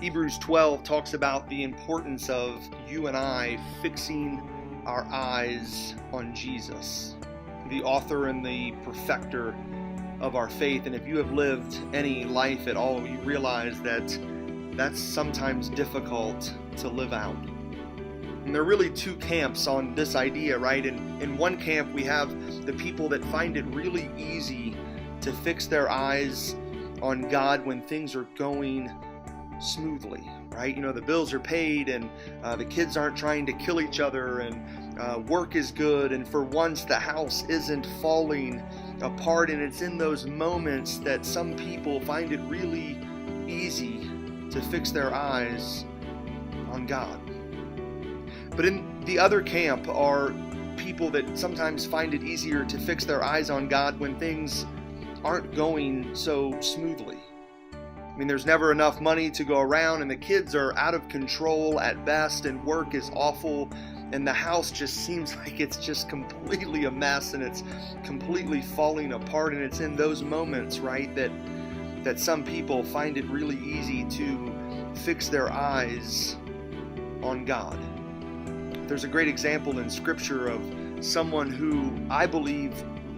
Hebrews 12 talks about the importance of you and I fixing our eyes on Jesus, the author and the perfecter of our faith. And if you have lived any life at all, you realize that that's sometimes difficult to live out. And there are really two camps on this idea, right? In one camp, we have the people that find it really easy to fix their eyes on God when things are going smoothly, right? You know, the bills are paid and the kids aren't trying to kill each other and work is good, and for once the house isn't falling apart. And it's in those moments that some people find it really easy to fix their eyes on God. But in the other camp are people that sometimes find it easier to fix their eyes on God when things aren't going so smoothly. I mean, there's never enough money to go around, and the kids are out of control at best, and work is awful, and the house just seems like it's just completely a mess, and it's completely falling apart. And it's in those moments, right, that some people find it really easy to fix their eyes on God. There's a great example in Scripture of someone who I believe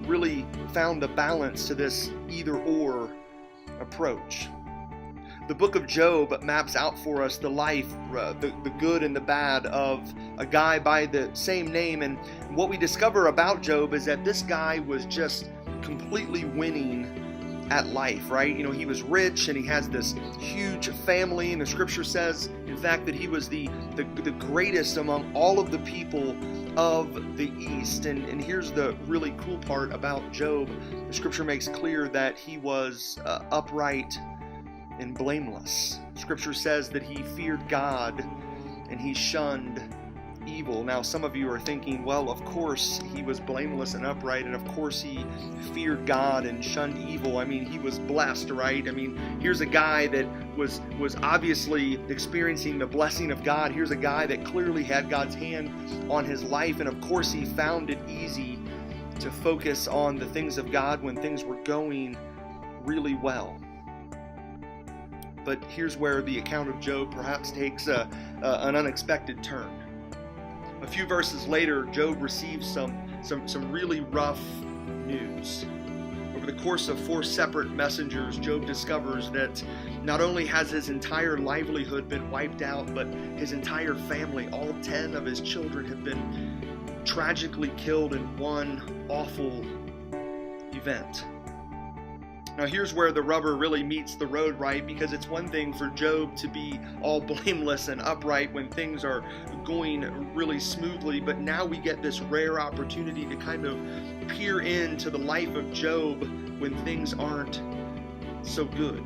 really found a balance to this either-or approach. The book of Job maps out for us the life, the good and the bad of a guy by the same name. And what we discover about Job is that this guy was just completely winning at life, right? You know, he was rich and he has this huge family, and the scripture says, in fact, that he was the greatest among all of the people of the East. And here's the really cool part about Job. The scripture makes clear that he was upright and blameless. Scripture says that he feared God and he shunned evil. Now, some of you are thinking, well, of course he was blameless and upright, and of course he feared God and shunned evil. I mean, he was blessed, right? I mean, here's a guy that was obviously experiencing the blessing of God. Here's a guy that clearly had God's hand on his life, and of course he found it easy to focus on the things of God when things were going really well. But here's where the account of Job perhaps takes an unexpected turn. A few verses later, Job receives some really rough news. Over the course of 4 separate messengers, Job discovers that not only has his entire livelihood been wiped out, but his entire family, all 10 of his children, have been tragically killed in one awful event. Now here's where the rubber really meets the road, right? Because it's one thing for Job to be all blameless and upright when things are going really smoothly, but now we get this rare opportunity to kind of peer into the life of Job when things aren't so good.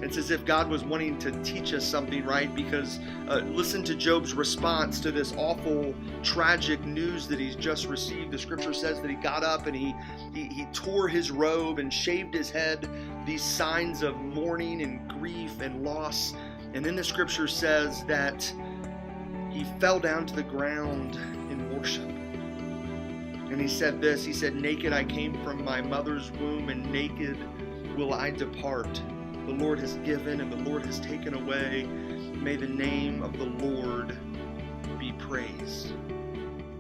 It's as if God was wanting to teach us something, right? Because listen to Job's response to this awful, tragic news that he's just received. The scripture says that he got up and he tore his robe and shaved his head, these signs of mourning and grief and loss. And then the scripture says that he fell down to the ground in worship. And he said this, he said, "Naked I came from my mother's womb, and naked will I depart. The Lord has given and the Lord has taken away. May the name of the Lord be praised."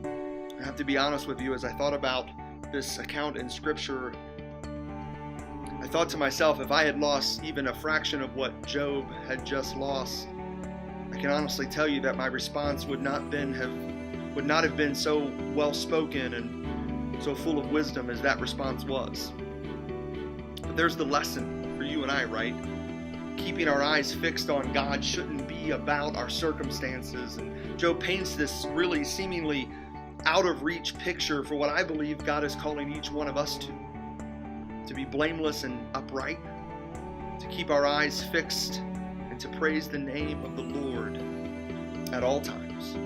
I have to be honest with you, as I thought about this account in Scripture, I thought to myself, if I had lost even a fraction of what Job had just lost, I can honestly tell you that my response would not have been so well spoken and so full of wisdom as that response was. But there's the lesson for you and I, right? Keeping our eyes fixed on God shouldn't be about our circumstances. And Job paints this really seemingly out of reach picture for what I believe God is calling each one of us to be blameless and upright, to keep our eyes fixed, and to praise the name of the Lord at all times.